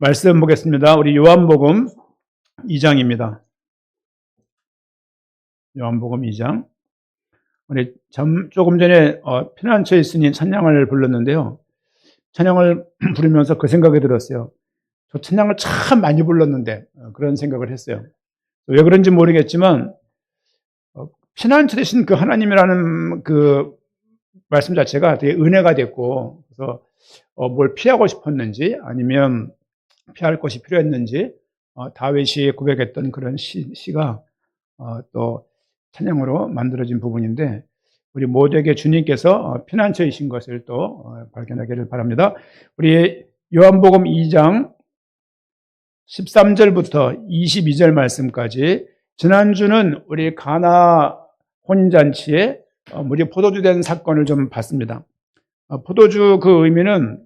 말씀 보겠습니다. 우리 요한복음 2장입니다. 요한복음 2장. 우리 조금 전에 피난처에 있으니 찬양을 불렀는데요. 찬양을 부르면서 그 생각이 들었어요. 저 찬양을 참 많이 불렀는데 그런 생각을 했어요. 왜 그런지 모르겠지만 피난처 되신 그 하나님이라는 그 말씀 자체가 되게 은혜가 됐고, 그래서 뭘 피하고 싶었는지 아니면 피할 것이 필요했는지 다윗이 고백했던 그런 시가 또 찬양으로 만들어진 부분인데, 우리 모두에게 주님께서 피난처이신 것을 또 발견하기를 바랍니다. 우리 요한복음 2장 13절부터 22절 말씀까지, 지난주는 우리 가나 혼인잔치에 물이 포도주 된 사건을 좀 봤습니다. 포도주 그 의미는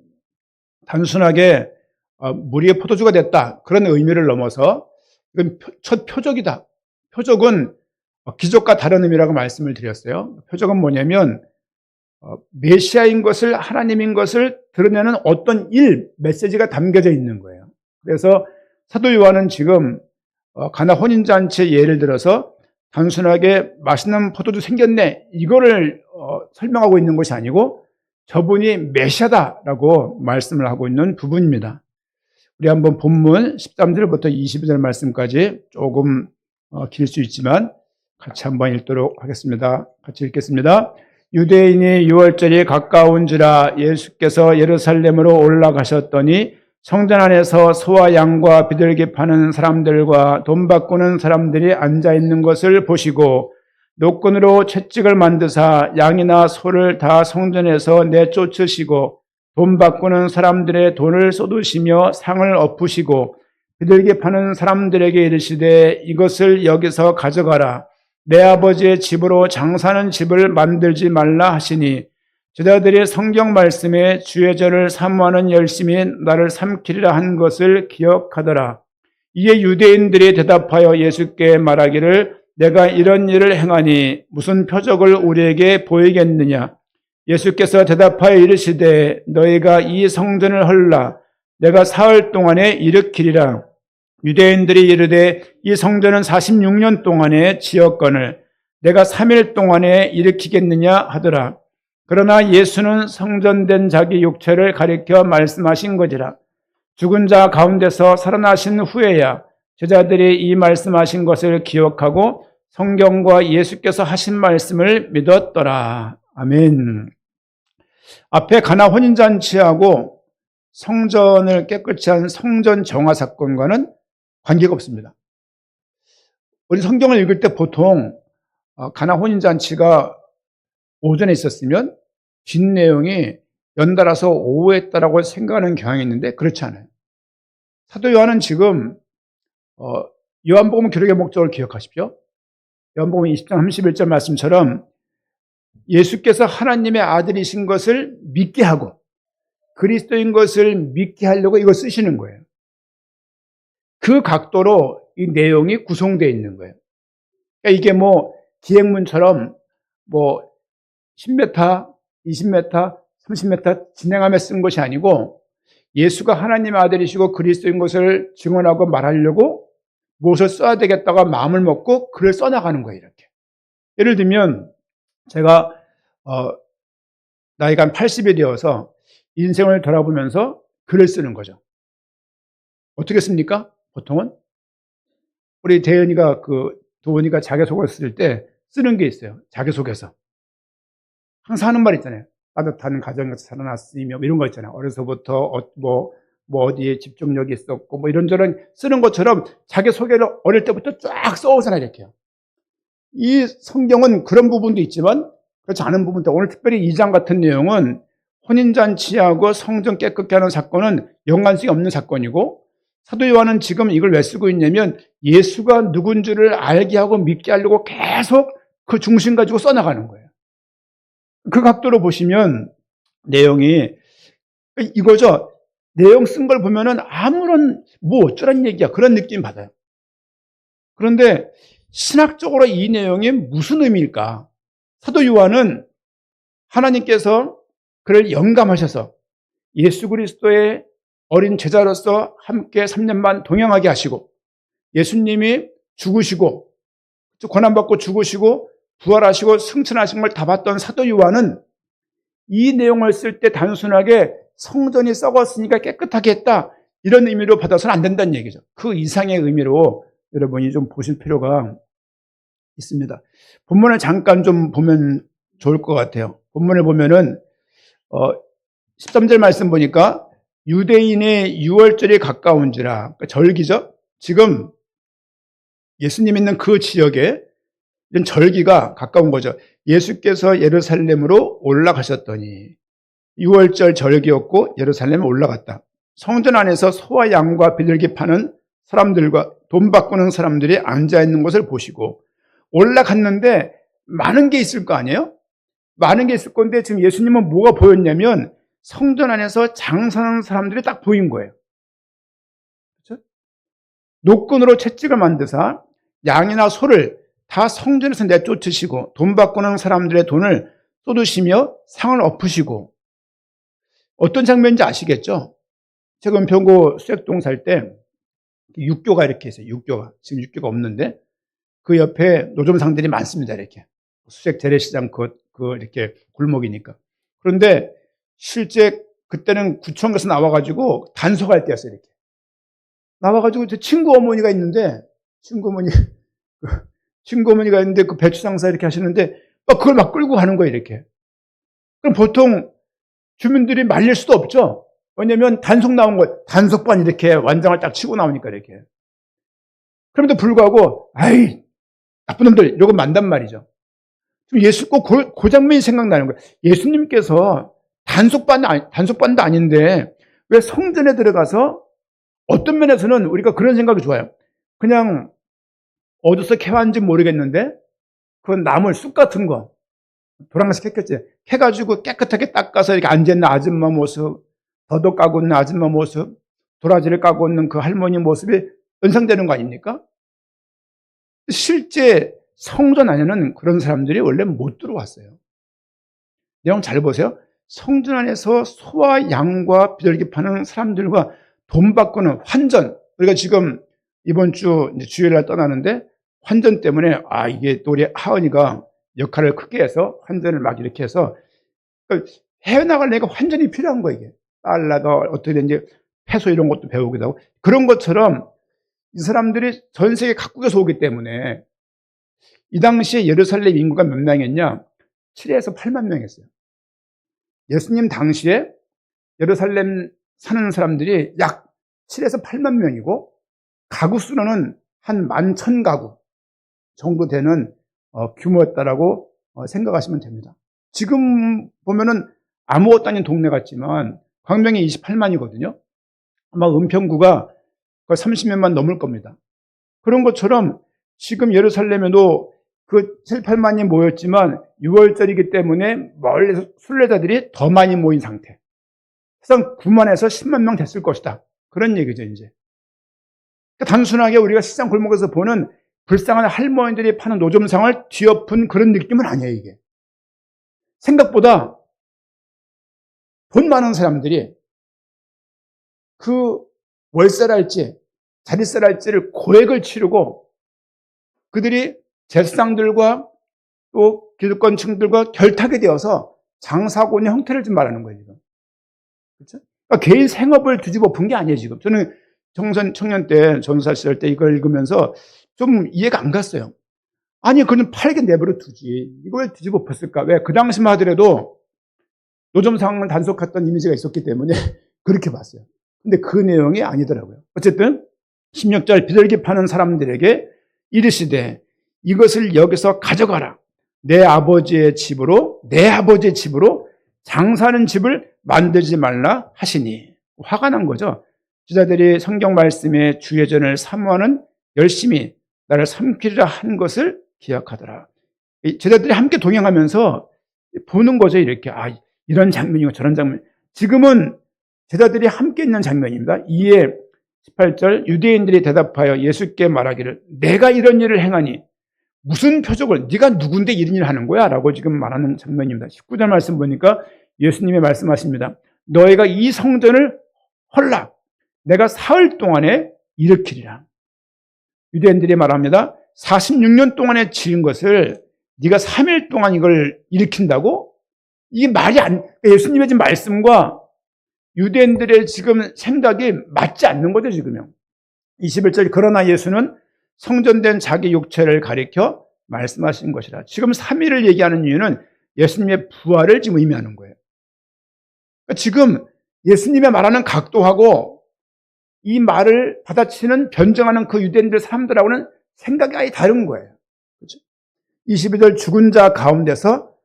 단순하게 물이 포도주가 됐다, 그런 의미를 넘어서 이건 첫 표적이다. 표적은 기적과 다른 의미라고 말씀을 드렸어요. 표적은 뭐냐면 메시아인 것을, 하나님인 것을 드러내는 어떤 메시지가 담겨져 있는 거예요. 그래서 사도 요한은 지금 가나 혼인잔치의 예를 들어서 단순하게 맛있는 포도주 생겼네, 이거를 설명하고 있는 것이 아니고 저분이 메시아다라고 말씀을 하고 있는 부분입니다. 우리 한번 본문 13절부터 22절 말씀까지 조금 길 수 있지만 같이 한번 읽도록 하겠습니다. 같이 읽겠습니다. 유대인이 유월절이 가까운지라 예수께서 예루살렘으로 올라가셨더니 성전 안에서 소와 양과 비둘기 파는 사람들과 돈 바꾸는 사람들이 앉아 있는 것을 보시고 노끈으로 채찍을 만드사 양이나 소를 다 성전에서 내쫓으시고 돈 바꾸는 사람들의 돈을 쏟으시며 상을 엎으시고 비둘기 파는 사람들에게 이르시되 이것을 여기서 가져가라. 내 아버지의 집으로 장사하는 집을 만들지 말라 하시니, 제자들이 성경 말씀에 주의 절을 사모하는 열심히 나를 삼키리라 한 것을 기억하더라. 이에 유대인들이 대답하여 예수께 말하기를 내가 이런 일을 행하니 무슨 표적을 우리에게 보이겠느냐. 예수께서 대답하여 이르시되 너희가 이 성전을 헐라 내가 사흘 동안에 일으키리라. 유대인들이 이르되 이 성전은 46년 동안에 지었거늘 내가 3일 동안에 일으키겠느냐 하더라. 그러나 예수는 성전된 자기 육체를 가리켜 말씀하신 거지라. 죽은 자 가운데서 살아나신 후에야 제자들이 이 말씀하신 것을 기억하고 성경과 예수께서 하신 말씀을 믿었더라. 아멘. 앞에 가나 혼인잔치하고 성전을 깨끗이 한 성전 정화 사건과는 관계가 없습니다. 우리 성경을 읽을 때 보통 가나 혼인잔치가 오전에 있었으면 뒷내용이 연달아서 오후에 했다라고 생각하는 경향이 있는데 그렇지 않아요. 사도 요한은 지금 요한복음 기록의 목적을 기억하십시오. 요한복음 20장 31절 말씀처럼 예수께서 하나님의 아들이신 것을 믿게 하고 그리스도인 것을 믿게 하려고 이걸 쓰시는 거예요. 그 각도로 이 내용이 구성되어 있는 거예요. 그러니까 이게 기행문처럼 10m, 20m, 30m 진행하며 쓴 것이 아니고 예수가 하나님의 아들이시고 그리스도인 것을 증언하고 말하려고 무엇을 써야 되겠다가 마음을 먹고 글을 써나가는 거예요. 이렇게. 예를 들면 제가 나이가 한 80이 되어서 인생을 돌아보면서 글을 쓰는 거죠. 어떻게 씁니까? 보통은 우리 도원이가 자기소개서 쓸 때 쓰는 게 있어요. 자기소개서. 항상 하는 말 있잖아요. 따뜻한 가정에서 살아났으며 이런 거 있잖아요. 어려서부터 어디에 집중력이 있었고 이런저런 쓰는 것처럼 자기소개를 어릴 때부터 쫙 써오잖아요. 이렇게요. 이 성경은 그런 부분도 있지만 그렇지 않은 부분도, 오늘 특별히 2장 같은 내용은 혼인잔치하고 성전 깨끗게 하는 사건은 연관성이 없는 사건이고, 사도 요한은 지금 이걸 왜 쓰고 있냐면 예수가 누군지를 알게 하고 믿게 하려고 계속 그 중심 가지고 써나가는 거예요. 그 각도로 보시면 내용이 이거죠. 내용 쓴 걸 보면은 아무런 어쩌란 얘기야 그런 느낌 받아요. 그런데 신학적으로 이 내용이 무슨 의미일까? 사도 요한은 하나님께서 그를 영감하셔서 예수 그리스도의 어린 제자로서 함께 3년 반 동행하게 하시고 예수님이 죽으시고 고난받고 죽으시고 부활하시고 승천하신 걸 다 봤던 사도 요한은 이 내용을 쓸 때 단순하게 성전이 썩었으니까 깨끗하게 했다 이런 의미로 받아서는 안 된다는 얘기죠. 그 이상의 의미로 여러분이 좀 보실 필요가 있습니다. 본문을 잠깐 좀 보면 좋을 것 같아요. 본문을 보면은 13절 말씀 보니까 유대인의 유월절이 가까운지라, 그러니까 절기죠. 지금 예수님 있는 그 지역에 이런 절기가 가까운 거죠. 예수께서 예루살렘으로 올라가셨더니 6월절 절기였고 예루살렘에 올라갔다. 성전 안에서 소와 양과 비둘기 파는 사람들과 돈 바꾸는 사람들이 앉아있는 것을 보시고 올라갔는데 많은 게 있을 거 아니에요? 많은 게 있을 건데 지금 예수님은 뭐가 보였냐면 성전 안에서 장사하는 사람들이 딱 보인 거예요. 그렇죠? 노끈으로 채찍을 만드사 양이나 소를 다 성전에서 내쫓으시고 돈 바꾸는 사람들의 돈을 쏟으시며 상을 엎으시고, 어떤 장면인지 아시겠죠? 제가 은평구 수액동 살 때 육교가 이렇게 있어요. 육교가. 지금 육교가 없는데 그 옆에 노점상들이 많습니다. 이렇게 수색 재래시장 이렇게 골목이니까. 그런데 실제 그때는 구청에서 나와가지고 단속할 때였어요. 이렇게 나와가지고 제 친구 어머니가 있는데 친구 어머니가 있는데 그 배추 장사 이렇게 하시는데 그걸 막 끌고 가는 거예요. 이렇게. 그럼 보통 주민들이 말릴 수도 없죠. 왜냐면 단속 나온 거, 단속반 이렇게 완장을 딱 치고 나오니까 이렇게. 그럼에도 불구하고, 아이, 나쁜 놈들, 이러고 만단 말이죠. 예수, 꼭 그 장면이 생각나는 거예요. 예수님께서 단속반도 아닌데, 왜 성전에 들어가서 어떤 면에서는 우리가 그런 생각이 좋아요. 그냥 어디서 캐왔는지 모르겠는데, 그 나물, 쑥 같은 거, 도랑식 했겠지. 캐가지고 깨끗하게 닦아서 이렇게 앉아있는 아줌마 모습, 더덕 까고 있는 아줌마 모습, 도라지를 까고 있는 그 할머니 모습이 연상되는 거 아닙니까? 실제 성전 안에는 그런 사람들이 원래 못 들어왔어요. 내용 잘 보세요. 성전 안에서 소와 양과 비둘기 파는 사람들과 돈 바꾸는 환전. 우리가 지금 이번 주 주일날 떠나는데 환전 때문에 이게 또 우리 하은이가 역할을 크게 해서 환전을 막 이렇게 해서 해외 나가려니까 환전이 필요한 거예요. 이게 달러가 어떻게 되는지 페소 이런 것도 배우기도 하고, 그런 것처럼 이 사람들이 전 세계 각국에서 오기 때문에 이 당시에 예루살렘 인구가 몇 명이었냐? 7에서 8만 명이었어요. 예수님 당시에 예루살렘 사는 사람들이 약 7에서 8만 명이고 가구 수로는 한 11,000가구 정도 되는 규모였다라고 생각하시면 됩니다. 지금 보면은 아무것도 아닌 동네 같지만 광명이 28만이거든요. 아마 은평구가 30몇만 넘을 겁니다. 그런 것처럼 지금 예루살렘에도 그 7, 8만이 모였지만 6월절이기 때문에 멀리서 순례자들이 더 많이 모인 상태. 그래서 9만에서 10만 명 됐을 것이다. 그런 얘기죠, 이제. 그러니까 단순하게 우리가 시장 골목에서 보는 불쌍한 할머니들이 파는 노점상을 뒤엎은 그런 느낌은 아니에요, 이게. 생각보다 돈 많은 사람들이 그 월세랄지 자릿세랄지를 고액을 치르고 그들이 재상들과 또 기득권층들과 결탁이 되어서 장사하고 있는 형태를 좀 말하는 거예요, 지금. 그렇죠? 그러니까 개인 생업을 뒤집어 푼 게 아니에요, 지금. 저는 청년 때, 전사 시절 때 이걸 읽으면서 좀 이해가 안 갔어요. 아니, 그는 팔게 내버려 두지. 이걸 뒤집어 폈을까? 왜? 그 당시만 하더라도 노점상을 단속했던 이미지가 있었기 때문에 그렇게 봤어요. 근데 그 내용이 아니더라고요. 어쨌든 16절 비둘기 파는 사람들에게 이르시되 이것을 여기서 가져가라. 내 아버지의 집으로 장사하는 집을 만들지 말라 하시니. 화가 난 거죠. 제자들이 성경 말씀에 주의 전을 사모하는 열심히 나를 삼키리라 한 것을 기억하더라. 제자들이 함께 동행하면서 보는 거죠. 이렇게 이런 장면이고 저런 장면. 지금은 제자들이 함께 있는 장면입니다. 이에 18절 유대인들이 대답하여 예수께 말하기를 내가 이런 일을 행하니 무슨 표적을 네가 누군데 이런 일을 하는 거야? 라고 지금 말하는 장면입니다. 19절 말씀 보니까 예수님이 말씀하십니다. 너희가 이 성전을 헐라. 내가 사흘 동안에 일으키리라. 유대인들이 말합니다. 46년 동안에 지은 것을 네가 3일 동안 이걸 일으킨다고? 이게 말이 예수님의 지금 말씀과 유대인들의 지금 생각이 맞지 않는 거죠, 지금요. 21절, 그러나 예수는 성전된 자기 육체를 가리켜 말씀하신 것이라. 지금 3일을 얘기하는 이유는 예수님의 부활을 지금 의미하는 거예요. 그러니까 지금 예수님의 말하는 각도하고 이 말을 받아치는 변증하는 그 유대인들 사람들하고는 생각이 아예 다른 거예요. 그렇죠? 22절, 죽은 자 가운데서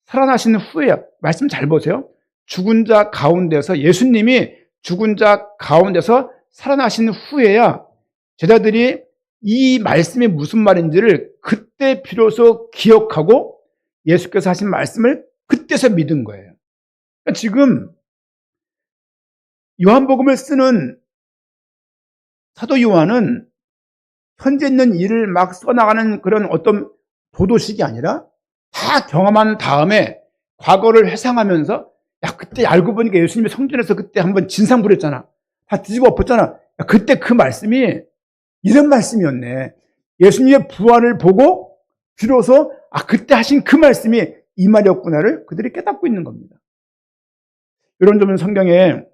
살아나신 후에야, 말씀 잘 보세요. 죽은 자 가운데서, 예수님이 죽은 자 가운데서 살아나신 후에야 제자들이 이 말씀이 무슨 말인지를 그때 비로소 기억하고 예수께서 하신 말씀을 그때서 믿은 거예요. 그러니까 지금 요한복음을 쓰는 사도 요한은 현재 있는 일을 막 써나가는 그런 어떤 도도식이 아니라 다 경험한 다음에 과거를 회상하면서, 야, 그때 알고 보니까 예수님이 성전에서 그때 한번 진상 부렸잖아. 다 뒤집어 엎었잖아. 야, 그때 그 말씀이 이런 말씀이었네. 예수님의 부활을 보고 비로소 그때 하신 그 말씀이 이 말이었구나를 그들이 깨닫고 있는 겁니다. 이런 점은 성경의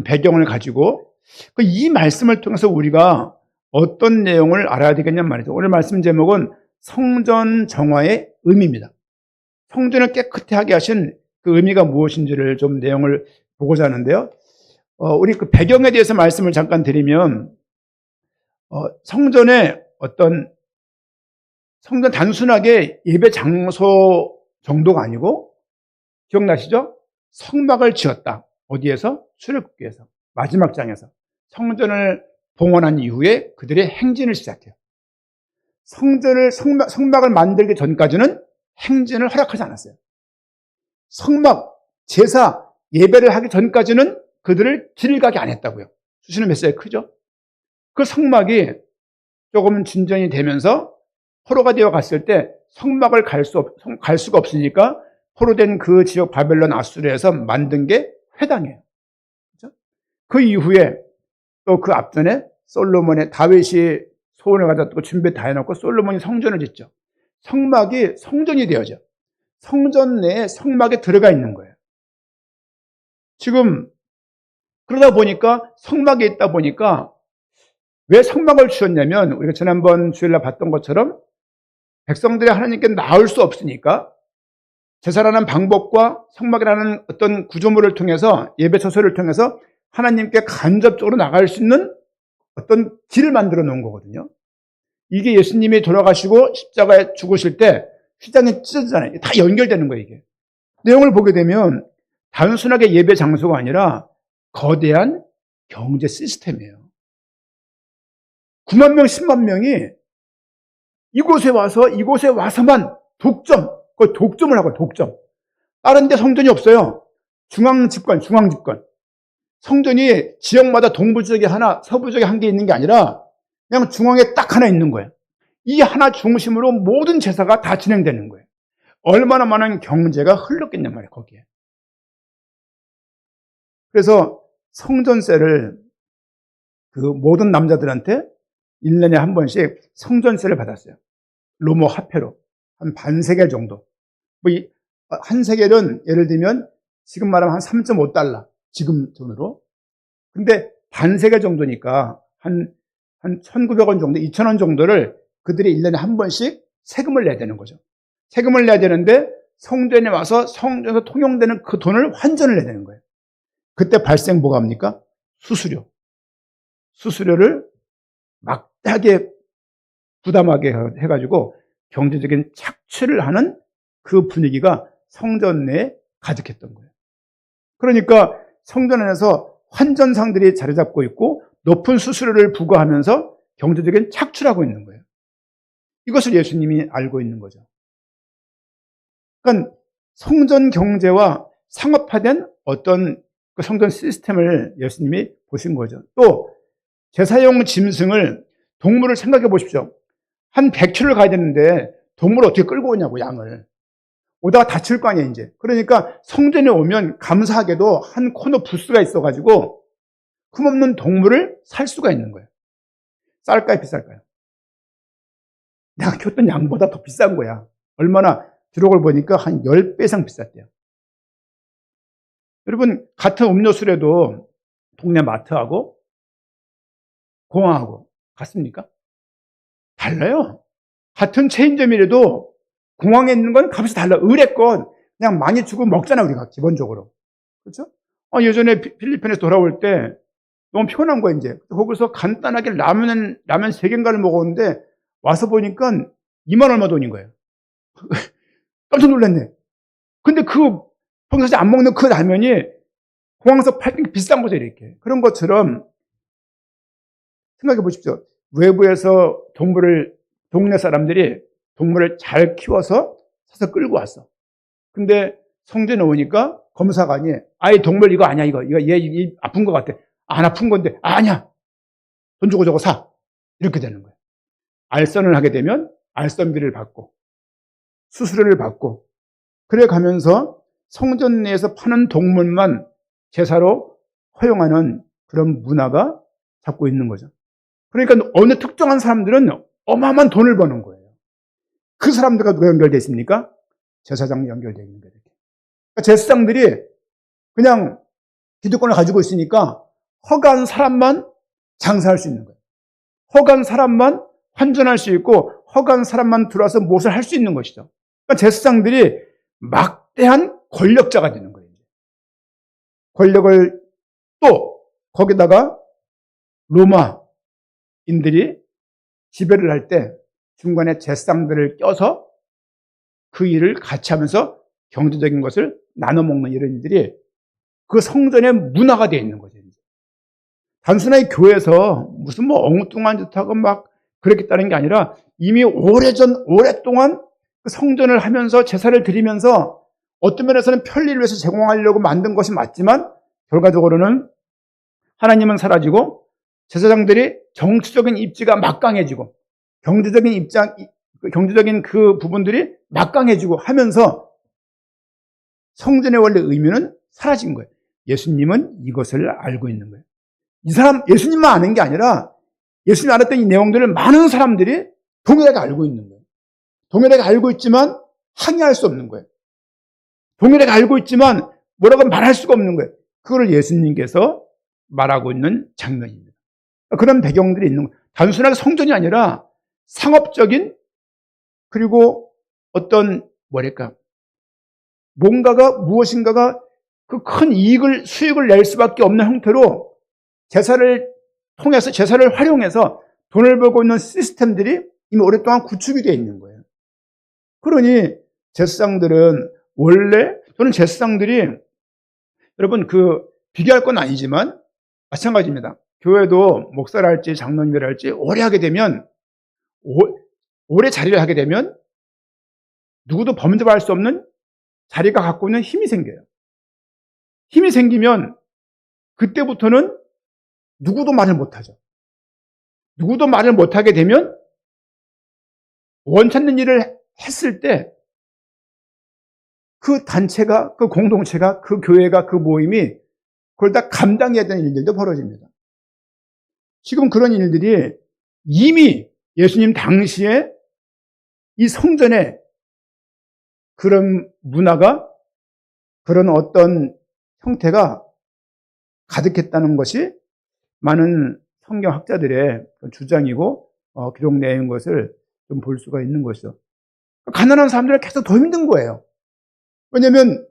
배경을 가지고 이 말씀을 통해서 우리가 어떤 내용을 알아야 되겠냐 말이죠. 오늘 말씀 제목은 성전 정화의 의미입니다. 성전을 깨끗하게 하게 하신 그 의미가 무엇인지를 좀 내용을 보고자 하는데요. 우리 그 배경에 대해서 말씀을 잠깐 드리면, 성전의 성전 단순하게 예배 장소 정도가 아니고, 기억나시죠? 성막을 지었다. 어디에서? 출애굽기에서. 마지막 장에서. 성전을 봉헌한 이후에 그들의 행진을 시작해요. 성막을 만들기 전까지는 행진을 허락하지 않았어요. 성막, 제사, 예배를 하기 전까지는 그들을 길을 가게 안 했다고요. 수시는 몇 살 크죠? 그 성막이 조금 진전이 되면서 포로가 되어 갔을 때 성막을 갈 수가 없으니까 포로된 그 지역 바벨론 아수르에서 만든 게 회당이에요. 그렇죠? 그 이후에 또 그 앞전에 솔로몬의 다윗이 소원을 가졌고 준비 다 해놓고 솔로몬이 성전을 짓죠. 성막이 성전이 되어져. 성전 내에 성막에 들어가 있는 거예요. 지금 그러다 보니까 성막에 있다 보니까 왜 성막을 주셨냐면, 우리가 지난번 주일날 봤던 것처럼 백성들이 하나님께 나올 수 없으니까 제사라는 방법과 성막이라는 어떤 구조물을 통해서, 예배 처소를 통해서 하나님께 간접적으로 나갈 수 있는 어떤 길을 만들어 놓은 거거든요. 이게 예수님이 돌아가시고 십자가에 죽으실 때 휘장이 찢어지잖아요. 다 연결되는 거예요, 이게. 내용을 보게 되면 단순하게 예배 장소가 아니라 거대한 경제 시스템이에요. 9만 명, 10만 명이 이곳에 와서만 그 독점을 하고, 독점. 다른 데 성전이 없어요. 중앙집권. 성전이 지역마다 동부 지역에 하나, 서부 지역에 한 개 있는 게 아니라 그냥 중앙에 딱 하나 있는 거예요. 이 하나 중심으로 모든 제사가 다 진행되는 거예요. 얼마나 많은 경제가 흘렀겠냔 말이에요, 거기에. 그래서 성전세를 그 모든 남자들한테 1년에 한 번씩 성전세를 받았어요. 로마 화폐로. 한 반세겔 정도. 한 세겔은 예를 들면 지금 말하면 한 3.5달러. 지금 돈으로. 근데 반세겔 정도니까 한 1,900원 정도, 2,000원 정도를 그들이 1년에 한 번씩 세금을 내야 되는 거죠. 세금을 내야 되는데 성전에 와서 성전에서 통용되는 그 돈을 환전을 내야 되는 거예요. 그때 발생 뭐가 합니까? 수수료를 막대하게 부담하게 해가지고 경제적인 착취를 하는 그 분위기가 성전 내에 가득했던 거예요. 그러니까 성전 안에서 환전상들이 자리 잡고 있고 높은 수수료를 부과하면서 경제적인 착취를 하고 있는 거예요. 이것을 예수님이 알고 있는 거죠. 그러니까 성전 경제와 상업화된 어떤 그 성전 시스템을 예수님이 보신 거죠. 또 제사용 짐승을, 동물을 생각해 보십시오. 한 100km를 가야 되는데 동물을 어떻게 끌고 오냐고, 양을. 오다가 다칠 거 아니에요, 이제. 그러니까 성전에 오면 감사하게도 한 코너 부스가 있어가지고 품없는 동물을 살 수가 있는 거예요. 쌀까요, 비쌀까요? 내가 키웠던 양보다 더 비싼 거야. 얼마나 기록을 보니까 한 10배 이상 비쌌대요. 여러분, 같은 음료수라도 동네 마트하고 공항하고 같습니까? 달라요. 같은 체인점이라도 공항에 있는 건 값이 달라. 의뢰권 그냥 많이 주고 먹잖아, 우리가 기본적으로. 그렇죠? 예전에 필리핀에서 돌아올 때 너무 피곤한 거야, 이제. 거기서 간단하게 라면 3개인가를 먹었는데 와서 보니까 2만 얼마 돈인 거예요. 깜짝 놀랐네. 근데 평소에 안 먹는 그 라면이 공항에서 팔기 비싼 거죠, 이렇게. 그런 것처럼 생각해 보십시오. 외부에서 동네 사람들이 동물을 잘 키워서 사서 끌고 왔어. 근데 성전에 오니까 검사관이 아이 동물 이거 아니야, 이거 얘 아픈 것 같아. 안 아픈 건데 아니야. 돈 주고 저거 사. 이렇게 되는 거예요. 알선을 하게 되면 알선비를 받고 수수료를 받고 그래 가면서 성전 내에서 파는 동물만 제사로 허용하는 그런 문화가 잡고 있는 거죠. 그러니까 어느 특정한 사람들은 어마어마한 돈을 버는 거예요. 그 사람들과 누가 연결되어 있습니까? 제사장이 연결되어 있는 거예요. 그러니까 제사장들이 그냥 기득권을 가지고 있으니까 허가한 사람만 장사할 수 있는 거예요. 허가한 사람만 환전할 수 있고 허가한 사람만 들어와서 무엇을 할 수 있는 것이죠. 그러니까 제사장들이 막대한 권력자가 되는 거예요. 권력을 또 거기다가 로마인들이 지배를 할 때 중간에 제사장들을 껴서 그 일을 같이 하면서 경제적인 것을 나눠 먹는 이런 일들이 그 성전의 문화가 되어 있는 거죠. 단순하게 교회에서 무슨 엉뚱한 짓하고 막 그랬겠다는 게 아니라 이미 오랫동안 그 성전을 하면서 제사를 드리면서 어떤 면에서는 편리를 위해서 제공하려고 만든 것이 맞지만 결과적으로는 하나님은 사라지고 제사장들이 정치적인 입지가 막강해지고 경제적인 그 부분들이 막강해지고 하면서 성전의 원래 의미는 사라진 거예요. 예수님은 이것을 알고 있는 거예요. 예수님만 아는 게 아니라 예수님이 알았던 이 내용들을 많은 사람들이 동일하게 알고 있는 거예요. 동일하게 알고 있지만 항의할 수 없는 거예요. 동일하게 알고 있지만 뭐라고 말할 수가 없는 거예요. 그걸 예수님께서 말하고 있는 장면입니다. 그런 배경들이 있는 거예요. 단순하게 성전이 아니라 상업적인 그리고 어떤 무엇인가가 그 큰 수익을 낼 수밖에 없는 형태로 제사를 활용해서 돈을 벌고 있는 시스템들이 이미 오랫동안 구축이 되어 있는 거예요. 그러니 저는 제사장들이 여러분 비교할 건 아니지만 마찬가지입니다. 교회도 목사랄지 장로님이랄지 오래 하게 되면 오래 자리를 하게 되면 누구도 범접할 수 없는 자리가 갖고 있는 힘이 생겨요. 힘이 생기면 그때부터는 누구도 말을 못하죠. 누구도 말을 못하게 되면 원찮는 일을 했을 때 그 단체가, 그 공동체가, 그 교회가, 그 모임이 그걸 다 감당해야 되는 일들도 벌어집니다. 지금 그런 일들이 이미 예수님 당시에 이 성전에 그런 문화가, 그런 어떤 형태가 가득했다는 것이 많은 성경학자들의 주장이고 기록 내용인 것을 좀 볼 수가 있는 것이죠. 가난한 사람들은 계속 더 힘든 거예요. 왜냐하면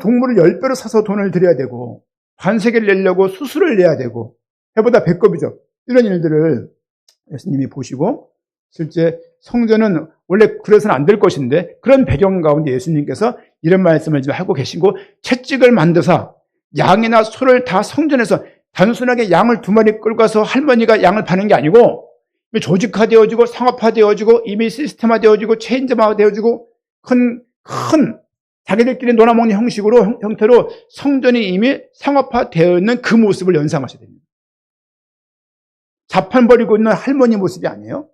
동물을 10배로 사서 돈을 들여야 되고 관세계를 내려고 수수료를 내야 되고 해보다 배꼽이죠. 이런 일들을 예수님이 보시고 실제 성전은 원래 그래서는 안 될 것인데 그런 배경 가운데 예수님께서 이런 말씀을 지금 하고 계시고 채찍을 만드사 양이나 소를 다 성전에서 단순하게 양을 2마리 끌고 가서 할머니가 양을 파는 게 아니고 조직화되어지고 상업화되어지고 이미 시스템화되어지고 체인점화되어지고 큰 자기들끼리 놀아먹는 형태로 성전이 이미 상업화되어 있는 그 모습을 연상하셔야 됩니다. 자판 벌이고 있는 할머니 모습이 아니에요.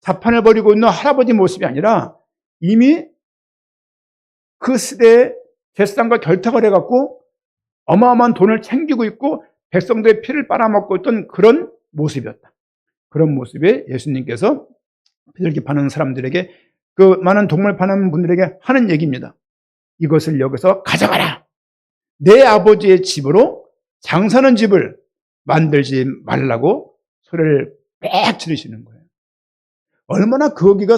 자판을 벌이고 있는 할아버지 모습이 아니라 이미 그 시대에 제사장과 결탁을 해갖고 어마어마한 돈을 챙기고 있고 백성들의 피를 빨아먹고 있던 그런 모습이었다. 그런 모습에 예수님께서 비둘기 파는 사람들에게, 그 많은 동물 파는 분들에게 하는 얘기입니다. 이것을 여기서 가져가라. 내 아버지의 집으로 장사하는 집을 만들지 말라고 소리를 빽 지르시는 거예요. 얼마나 거기가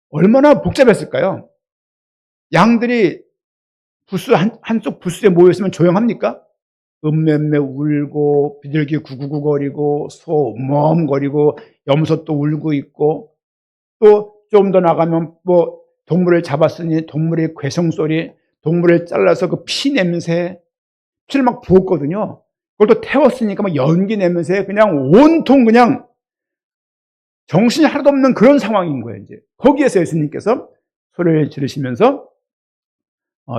얼마나 복잡했을까요? 양들이 부스 한쪽 부스에 모여 있으면 조용합니까? 음매음매 울고 비둘기 구구구거리고 소 멈거리고 염소 또 울고 있고, 또 좀 더 나가면 뭐 동물을 잡았으니 동물의 괴성소리, 동물을 잘라서 그 피 냄새, 피를 막 부었거든요. 그걸 또 태웠으니까 막 연기 내면서 그냥 온통 그냥 정신이 하나도 없는 그런 상황인 거예요. 이제 거기에서 예수님께서 소리를 지르시면서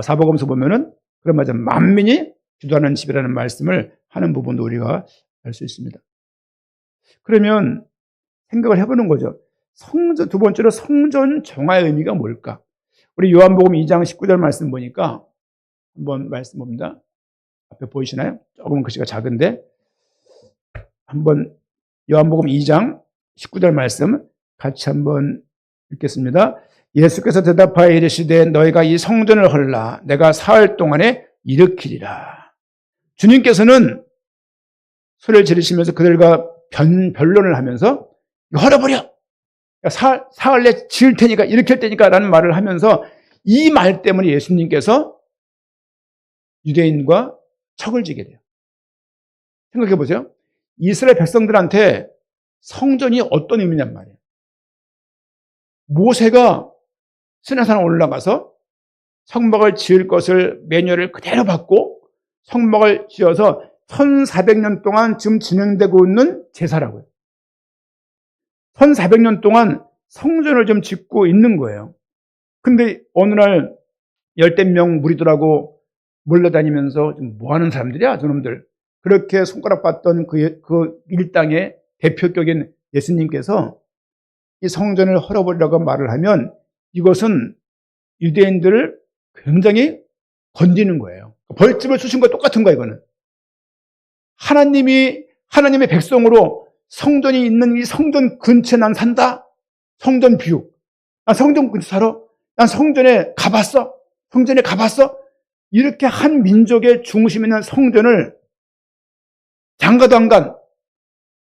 사복음서 보면은 그런 말씀, 만민이 기도하는 집이라는 말씀을 하는 부분도 우리가 알 수 있습니다. 그러면 생각을 해보는 거죠. 성전, 두 번째로 성전 정화의 의미가 뭘까? 우리 요한복음 2장 19절 말씀 보니까 한번 말씀 봅니다. 앞에 보이시나요? 조금 글씨가 작은데 한번 요한복음 2장 19절 말씀 같이 한번 읽겠습니다. 예수께서 대답하여 이르시되 너희가 이 성전을 헐라 내가 사흘 동안에 일으키리라. 주님께서는 소리를 지르시면서 그들과 변론을 하면서 헐어버려, 사흘 내 지을 테니까 일으킬 테니까 라는 말을 하면서 이 말 때문에 예수님께서 유대인과 척을 지게 돼요. 생각해 보세요. 이스라엘 백성들한테 성전이 어떤 의미냔 말이에요. 모세가 시내산에 올라가서 성막을 지을 것을 매뉴얼을 그대로 받고 성막을 지어서 1400년 동안 지금 진행되고 있는 제사라고요. 1400년 동안 성전을 좀 짓고 있는 거예요. 근데 어느 날 열댓 명 무리들하고 몰려다니면서 뭐 하는 사람들이야 저놈들, 그렇게 손가락 봤던 그 일당의 대표격인 예수님께서 이 성전을 헐어버리라고 말을 하면 이것은 유대인들을 굉장히 건드리는 거예요. 벌집을 쑤신 거 똑같은 거예요. 이거는 하나님의 백성으로 성전이 있는 이 성전 근처에 난 산다. 성전 비유. 난 성전 근처 살아. 난 성전에 가봤어. 성전에 가봤어. 이렇게 한 민족의 중심 있는 성전을 장가도 안 간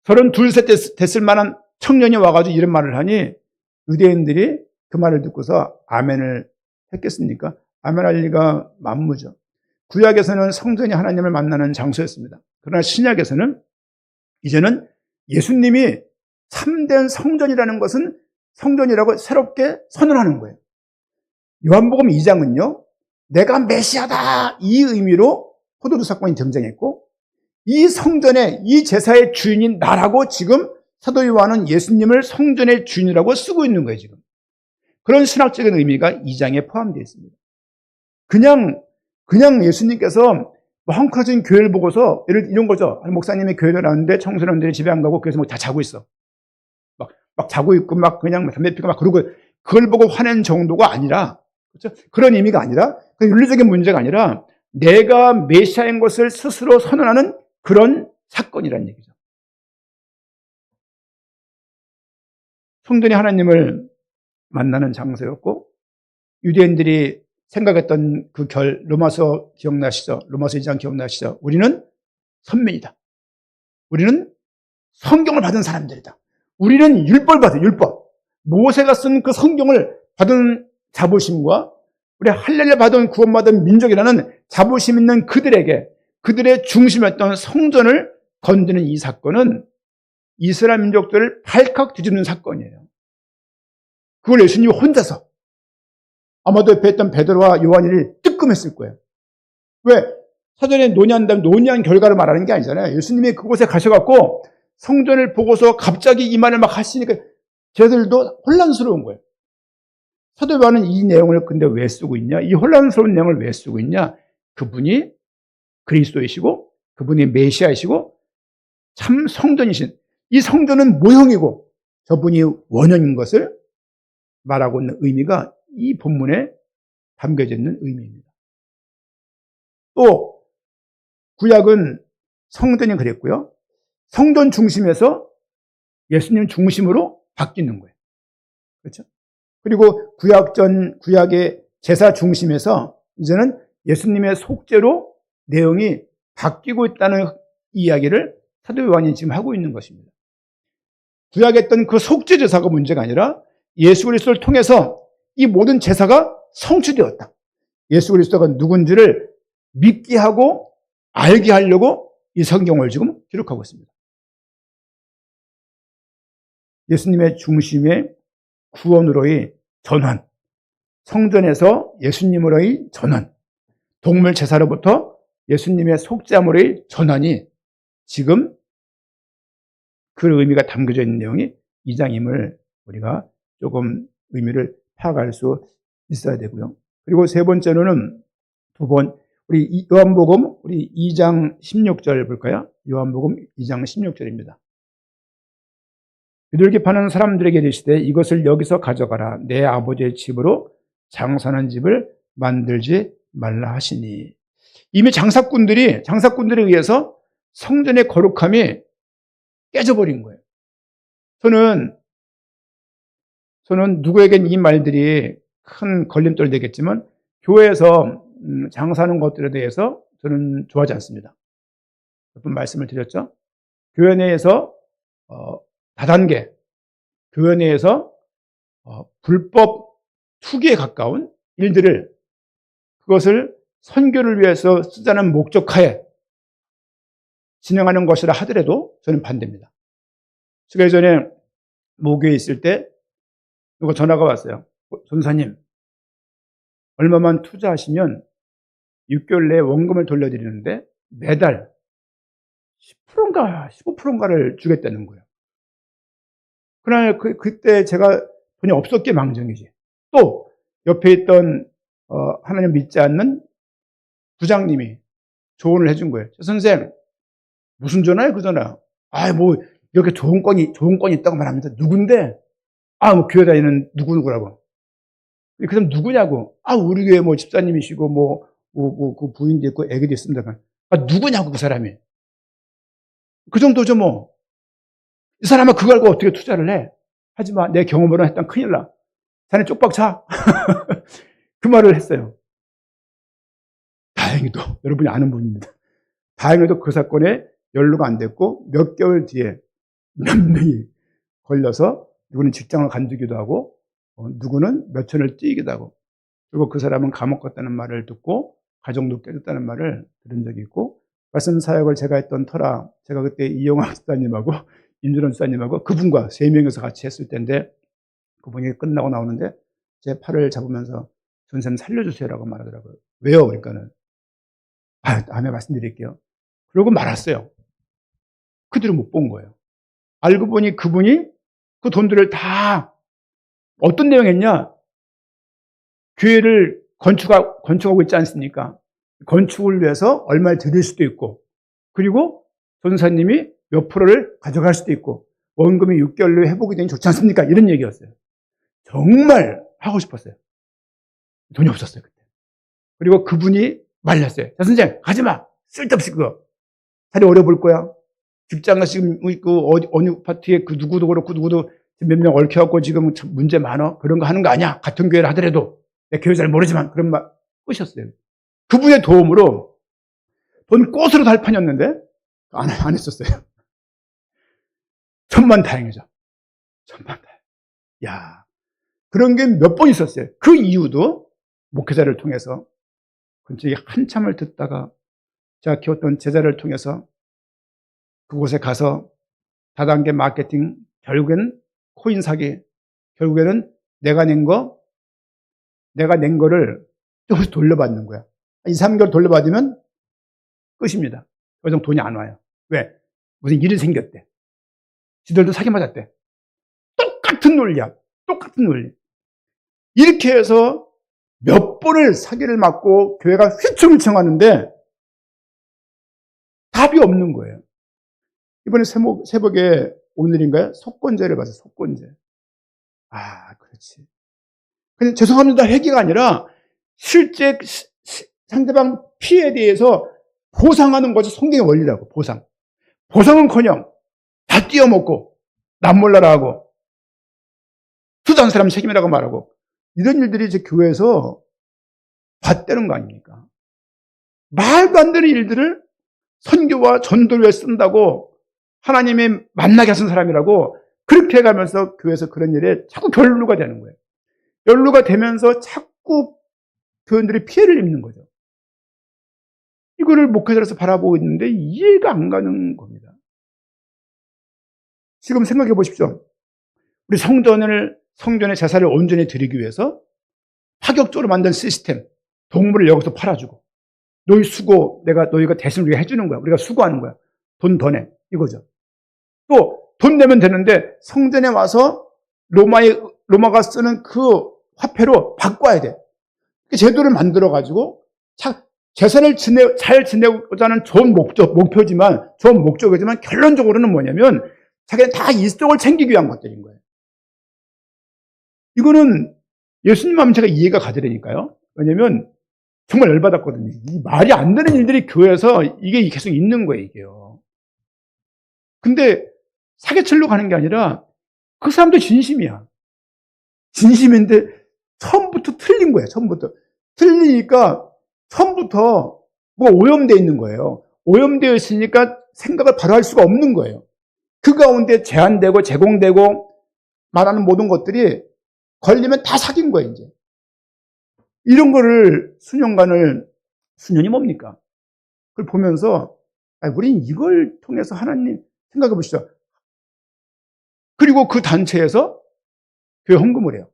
32세 됐을 만한 청년이 와가지고 이런 말을 하니 유대인들이 그 말을 듣고서 아멘을 했겠습니까? 아멘할 리가 만무죠. 구약에서는 성전이 하나님을 만나는 장소였습니다. 그러나 신약에서는 이제는 예수님이 참된 성전이라는 것은 성전이라고 새롭게 선언하는 거예요. 요한복음 2장은요, 내가 메시아다 이 의미로 포도주 사건이 등장했고, 이 성전의 이 제사의 주인인 나라고 지금 사도 요한은 예수님을 성전의 주인이라고 쓰고 있는 거예요. 지금 그런 신학적인 의미가 2장에 포함되어 있습니다. 그냥 예수님께서 헝클어진 교회를 보고서 이런 거죠. 목사님이 교회를 나왔는데 청소년들이 집에 안 가고 교회에서 다 자고 있어. 막 자고 있고 막 그냥 담배 피고 막 그러고, 그걸 보고 화낸 정도가 아니라, 그렇죠? 그런 의미가 아니라, 그 윤리적인 문제가 아니라 내가 메시아인 것을 스스로 선언하는 그런 사건이라는 얘기죠. 성전이 하나님을 만나는 장소였고, 유대인들이 생각했던 그 로마서 기억나시죠? 로마서 2장 기억나시죠? 우리는 선민이다. 우리는 성경을 받은 사람들이다. 우리는 율법을 받은 율법. 모세가 쓴 그 성경을 받은 자부심과 우리 할렐루야 받은 구원받은 민족이라는 자부심 있는 그들에게, 그들의 중심이었던 성전을 건드는 이 사건은 이스라엘 민족들을 발칵 뒤집는 사건이에요. 그걸 예수님이 혼자서, 아마도 옆에 있던 베드로와 요한이 뜨끔했을 거예요. 왜? 사전에 논의한 결과를 말하는 게 아니잖아요. 예수님이 그곳에 가셔갖고 성전을 보고서 갑자기 이 말을 막 하시니까 쟤들도 혼란스러운 거예요. 사도 요한은 이 내용을 근데 왜 쓰고 있냐? 이 혼란스러운 내용을 왜 쓰고 있냐? 그분이 그리스도이시고 그분이 메시아이시고 참 성전이신, 이 성전은 모형이고 저분이 원형인 것을 말하고 있는 의미가 이 본문에 담겨져 있는 의미입니다. 또 구약은 성전이 그랬고요. 성전 중심에서 예수님 중심으로 바뀌는 거예요. 그렇죠? 그리고 구약의 제사 중심에서 이제는 예수님의 속죄로 내용이 바뀌고 있다는 이야기를 사도 요한이 지금 하고 있는 것입니다. 구약에 했던 그 속죄 제사가 문제가 아니라 예수 그리스도를 통해서 이 모든 제사가 성취되었다. 예수 그리스도가 누군지를 믿게 하고 알게 하려고 이 성경을 지금 기록하고 있습니다. 예수님의 중심의 구원으로의 전환, 성전에서 예수님으로의 전환, 동물 제사로부터 예수님의 속죄함으로의 전환이 지금 그 의미가 담겨져 있는 내용이 2장임을 우리가 조금 의미를 파악할 수 있어야 되고요. 그리고 세 번째로는 우리 요한복음 우리 2장 16절 볼까요? 요한복음 2장 16절입니다. 비둘기 파는 사람들에게 이르시되 이것을 여기서 가져가라. 내 아버지의 집으로 장사하는 집을 만들지 말라 하시니. 이미 장사꾼들에 의해서 성전의 거룩함이 깨져버린 거예요. 저는 누구에겐 이 말들이 큰 걸림돌 되겠지만 교회에서 장사하는 것들에 대해서 저는 좋아하지 않습니다. 몇 번 말씀을 드렸죠. 교회 내에서 다단계, 교회 내에서 불법 투기에 가까운 일들을 그것을 선교를 위해서 쓰자는 목적하에 진행하는 것이라 하더라도 저는 반대입니다. 제가 예전에 모교에 있을 때 누가 전화가 왔어요. 전사님, 얼마만 투자하시면 6개월 내에 원금을 돌려드리는데 매달 10%인가 15%인가를 주겠다는 거예요. 그러나 그때 제가 돈이 없었기에 망정이지. 또 옆에 있던 하나님 믿지 않는 부장님이 조언을 해준 거예요. 선생, 무슨 전화예요, 그 전화? 뭐 이렇게 좋은 건이 있다고 말합니다. 누군데? 뭐 교회 다니는 누구라고. 그 사람 누구냐고. 우리 교회 뭐 집사님이시고 그 부인도 있고 애기도 있습니다. 누구냐고 그 사람이. 그 정도죠 뭐. 이 사람은 그걸 알고 어떻게 투자를 해? 하지마. 내 경험으로 했던 큰일 나. 자네 쪽박 차. 그 말을 했어요. 다행히도 여러분이 아는 분입니다. 다행히도 그 사건에 연루가 안 됐고 몇 개월 뒤에 몇 명이 걸려서 누구는 직장을 간두기도 하고 누구는 몇 천을 뛰기도 하고 그리고 그 사람은 감옥 갔다는 말을 듣고 가정도 깨졌다는 말을 들은 적이 있고 말씀 사역을 제가 했던 터라 제가 그때 이영학 집사님하고 임준원 집사님하고 그분과 3명이서 같이 했을 때인데 그분이 끝나고 나오는데 제 팔을 잡으면서 전사님 살려주세요라고 말하더라고요. 왜요? 그러니까는 다음에 말씀드릴게요. 그러고 말았어요. 그들은 못 본 거예요. 알고 보니 그분이 그 돈들을 다 어떤 내용이었냐? 교회를 건축하고 있지 않습니까? 건축을 위해서 얼마를 드릴 수도 있고 그리고 전사님이 몇 프로를 가져갈 수도 있고 원금이 6개월로 회복이 되니 좋지 않습니까? 이런 얘기였어요. 정말 하고 싶었어요. 돈이 없었어요. 그때. 그리고 그분이 말렸어요. 자, 선생님 가지마. 쓸데없이 그거. 자리 어려볼 거야. 직장가 지금 어느 파트에 그 누구도 그렇고 누구도 몇 명 얽혀갖고 지금 문제 많아. 그런 거 하는 거 아니야. 같은 교회를 하더라도. 내 교회 잘 모르지만 그런 말 끄셨어요. 그분의 도움으로 돈 꽃으로 달 판이었는데 안 했었어요. 천만다행이죠. 천만다행. 야, 그런 게 몇 번 있었어요. 그 이유도 목회자를 통해서 근처에 한참을 듣다가 제가 키웠던 제자를 통해서 그곳에 가서 다단계 마케팅, 결국엔 코인 사기, 결국에는 내가 낸 거를 조금씩 돌려받는 거야. 2, 3개월 돌려받으면 끝입니다. 더 이상 돈이 안 와요. 왜? 무슨 일이 생겼대. 지들도 사기 맞았대. 똑같은 논리야. 똑같은 논리. 이렇게 해서 몇 번을 사기를 맞고 교회가 휘청휘청하는데 답이 없는 거예요. 이번에 새벽에 오늘인가요? 속건제를 봐서 속건제. 그렇지. 그냥 죄송합니다. 회개가 아니라 실제 상대방 피해에 대해서 보상하는 것이 성경의 원리라고. 보상은커녕 다 띄어먹고 남몰라라 하고 투자한 사람 책임이라고 말하고 이런 일들이 이제 교회에서 봤다는 거 아닙니까? 말도 안 되는 일들을 선교와 전도를 위해 쓴다고 하나님이 만나게 하신 사람이라고 그렇게 해가면서 교회에서 그런 일에 자꾸 연루가 되는 거예요. 연루가 되면서 자꾸 교인들이 피해를 입는 거죠. 이거를 목회자로서 바라보고 있는데 이해가 안 가는 겁니다. 지금 생각해 보십시오. 우리 성전의 제사를 온전히 드리기 위해서 파격적으로 만든 시스템, 동물을 여기서 팔아주고 너희 수고 너희가 대신 우리가 해주는 거야. 우리가 수고하는 거야. 돈 더 내. 이거죠. 또 돈 내면 되는데 성전에 와서 로마가 쓰는 그 화폐로 바꿔야 돼. 그 제도를 만들어가지고 제사를 잘 지내고자 하는 좋은 목적이지만 결론적으로는 뭐냐면 자기는 다 이쪽을 챙기기 위한 것들인 거예요. 이거는 예수님 마음 제가 이해가 가더라니까요. 왜냐면 정말 열받았거든요. 이 말이 안 되는 일들이 교회에서 이게 계속 있는 거예요, 이게요. 근데 사기치려고 가는 게 아니라 그 사람도 진심이야. 진심인데 처음부터 틀린 거예요, 처음부터. 틀리니까 처음부터 뭐가 오염되어 있는 거예요. 오염되어 있으니까 생각을 바로 할 수가 없는 거예요. 그 가운데 제한되고 제공되고 말하는 모든 것들이 걸리면 다 사귄 거예요, 이제. 이런 거를 수년이 뭡니까? 그걸 보면서, 우린 이걸 통해서 하나님 생각해 보시죠. 그리고 그 단체에서 교회 헌금을 해요.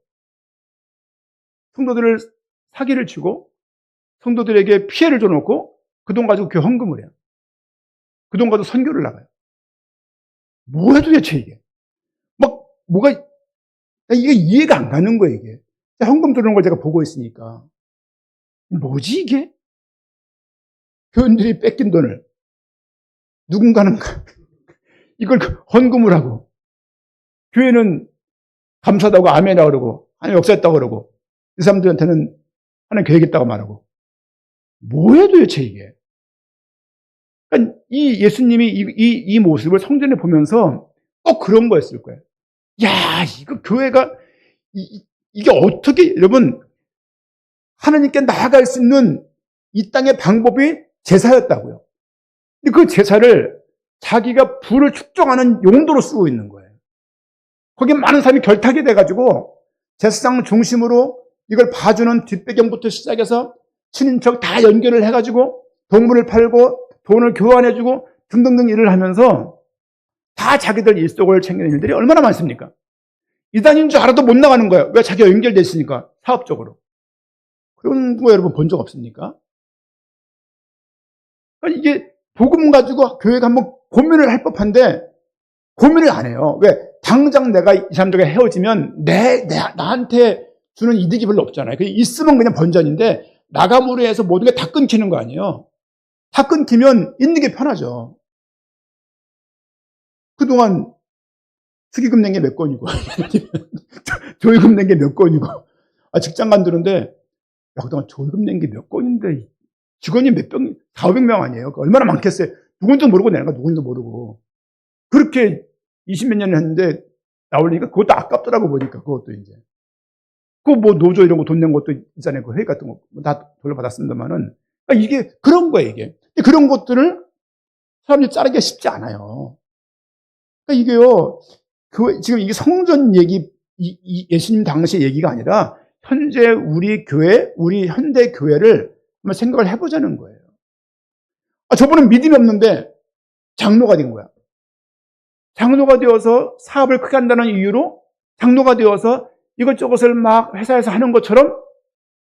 성도들을 사기를 치고, 성도들에게 피해를 줘놓고, 그 돈 가지고 교회 헌금을 해요. 그 돈 가지고 선교를 나가요. 뭐야 도대체 이게? 이게 이해가 안 가는 거예요, 이게. 헌금 들어오는 걸 제가 보고 있으니까. 뭐지, 이게? 교인들이 뺏긴 돈을 누군가는 이걸 헌금을 하고, 교회는 감사하다고 아멘이라고 그러고, 하나님 역사했다고 그러고, 이 사람들한테는 하나님 계획했다고 말하고. 뭐야 도대체 이게? 그러니까 이 예수님이 이 모습을 성전에 보면서 그런 거였을 거예요. 야, 이거 교회가, 이게 어떻게, 여러분, 하나님께 나아갈 수 있는 이 땅의 방법이 제사였다고요. 근데 그 제사를 자기가 부를 축적하는 용도로 쓰고 있는 거예요. 거기에 많은 사람이 결탁이 돼가지고 제사장 중심으로 이걸 봐주는 뒷배경부터 시작해서 친인척 다 연결을 해가지고 동물을 팔고 돈을 교환해주고 등등등 일을 하면서 다 자기들 일속을 챙기는 일들이 얼마나 많습니까? 이단인 줄 알아도 못 나가는 거예요. 왜? 자기가 연결돼 있으니까, 사업적으로. 그런 거 여러분 본 적 없습니까? 그러니까 이게 복음 가지고 교회가 한번 고민을 할 법한데 고민을 안 해요. 왜? 당장 내가 이 사람들과 헤어지면 나한테 주는 이득이 별로 없잖아요. 있으면 그냥 번전인데 나감으로 해서 모든 게 다 끊기는 거 아니에요. 다 끊기면 있는 게 편하죠. 그동안 축의금 낸 게 몇 건이고 조의금 낸 게 몇 건이고 직장 간다는데 그동안 조의금 낸 게 몇 건인데 직원이 몇 명, 400명 아니에요. 얼마나 많겠어요. 누군지도 모르고 내는 거 누군지도 모르고. 그렇게 20몇 년을 했는데 나오니까 그것도 아깝더라고 보니까 그것도 이제. 노조 이런 거 돈 낸 것도 있잖아요. 그 회의 같은 거 다 돌려받았습니다만은. 그러니까 이게 그런 거예요, 이게. 그런 것들을 사람들이 자르기가 쉽지 않아요. 그러니까 이게요, 지금 이게 성전 얘기, 예수님 당시 얘기가 아니라 현재 우리 현대 교회를 한번 생각을 해보자는 거예요. 저분은 믿음이 없는데 장로가 된 거야. 장로가 되어서 사업을 크게 한다는 이유로 장로가 되어서 이것저것을 막 회사에서 하는 것처럼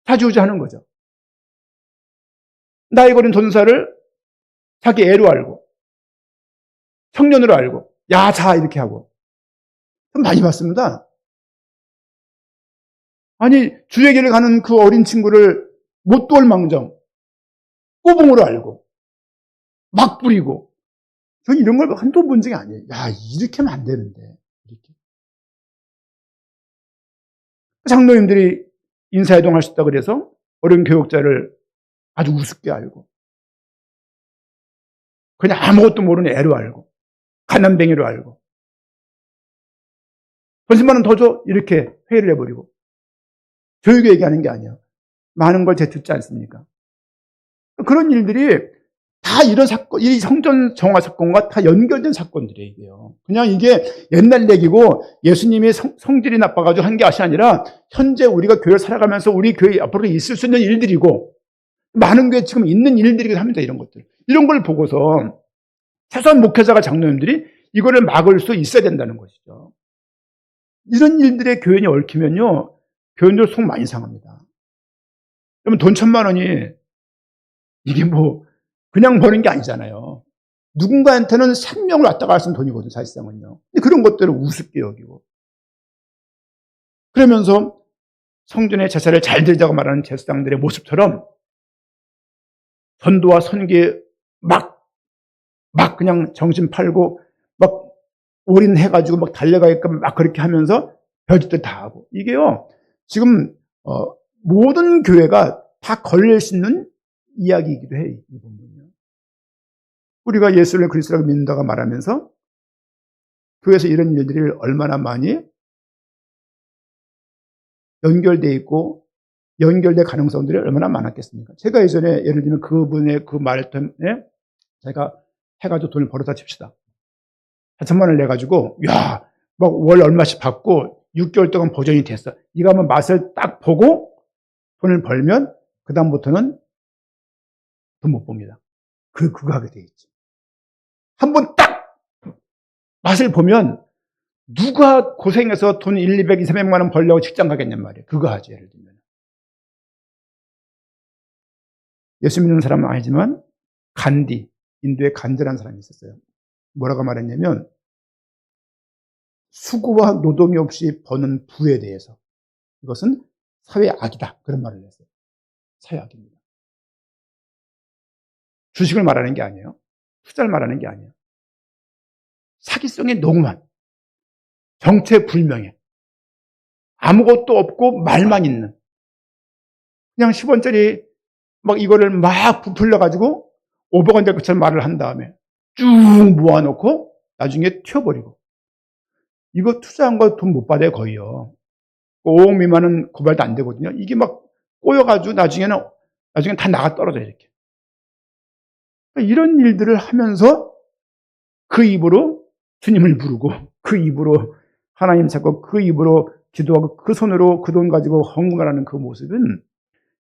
자주우지하는 거죠. 나이 걸린 전사를 자기 애로 알고 청년으로 알고 야자 이렇게 하고 좀 많이 봤습니다. 아니 주의 길을 가는 그 어린 친구를 못 도울 망정 꼬봉으로 알고 막 부리고 전 이런 걸 한두 본 적이 아니에요. 야, 이렇게 하면 안 되는데. 이렇게. 장로님들이 인사이동 하셨다 그래서 어린 교육자를 아주 우습게 알고 그냥 아무것도 모르는 애로 알고, 갓난뱅이로 알고, 돈 10만 원 더 줘? 이렇게 회의를 해버리고. 교육에 얘기하는 게 아니야. 많은 걸 제가 듣지 않습니까? 그런 일들이 다 이런 사건, 이 성전 정화 사건과 다 연결된 사건들이에요, 이게요. 그냥 이게 옛날 얘기고 예수님이 성질이 나빠가지고 한 게 아니라 현재 우리가 교회를 살아가면서 우리 교회 앞으로 있을 수 있는 일들이고 많은 교회 지금 있는 일들이기도 합니다, 이런 것들. 이런 걸 보고서 최소한 목회자가 장로님들이 이거를 막을 수 있어야 된다는 것이죠. 이런 일들에 교인이 얽히면요, 교인들 속 많이 상합니다. 그러면 돈 1,000만 원이 이게 뭐 그냥 버는 게 아니잖아요. 누군가한테는 생명을 왔다 갔다 하는 돈이거든요, 사실상은요. 근데 그런 것들을 우습게 여기고. 그러면서 성전의 제사를 잘 드리자고 말하는 제사장들의 모습처럼 전도와 선교에 막 그냥 정신 팔고 막 올인해가지고 막 달려가게끔 막 그렇게 하면서 별짓들 다 하고. 이게요, 지금, 모든 교회가 다 걸릴 수 있는 이야기이기도 해요, 이 부분은요. 우리가 예수를 그리스도라고 믿는다고 말하면서 교회에서 이런 일들이 얼마나 많이 연결되어 있고 연결될 가능성들이 얼마나 많았겠습니까? 제가 예전에 예를 들면 그분의 그 말 때문에 제가 해가지고 돈을 벌어다 칩시다. 4천만 원을 내가지고 야, 막 월 얼마씩 받고 6개월 동안 보존이 됐어. 이거 한번 맛을 딱 보고 돈을 벌면 그 다음부터는 돈 못 봅니다. 그거 하게 돼 있지. 한번 딱 맛을 보면 누가 고생해서 돈 1, 200, 300만 원 벌려고 직장 가겠냔 말이에요. 그거 하지, 예를 들면. 예수 믿는 사람은 아니지만 간디, 인도에 간디라는 사람이 있었어요. 뭐라고 말했냐면 수고와 노동이 없이 버는 부에 대해서 이것은 사회악이다. 그런 말을 했어요. 사회악입니다. 주식을 말하는 게 아니에요. 투자를 말하는 게 아니에요. 사기성의 농만, 정체불명에 아무것도 없고 말만 있는 그냥 10원짜리 막 이거를 막 부풀려가지고 500원 될 것처럼 말을 한 다음에 쭉 모아놓고 나중에 튀어버리고 이거 투자한 거 돈 못 받아요 거의요. 5억 미만은 고발도 안 되거든요. 이게 막 꼬여가지고 나중에 다 나가 떨어져요 이렇게. 그러니까 이런 일들을 하면서 그 입으로 주님을 부르고 그 입으로 하나님 찾고 그 입으로 기도하고 그 손으로 그 돈 가지고 헌금하는 그 모습은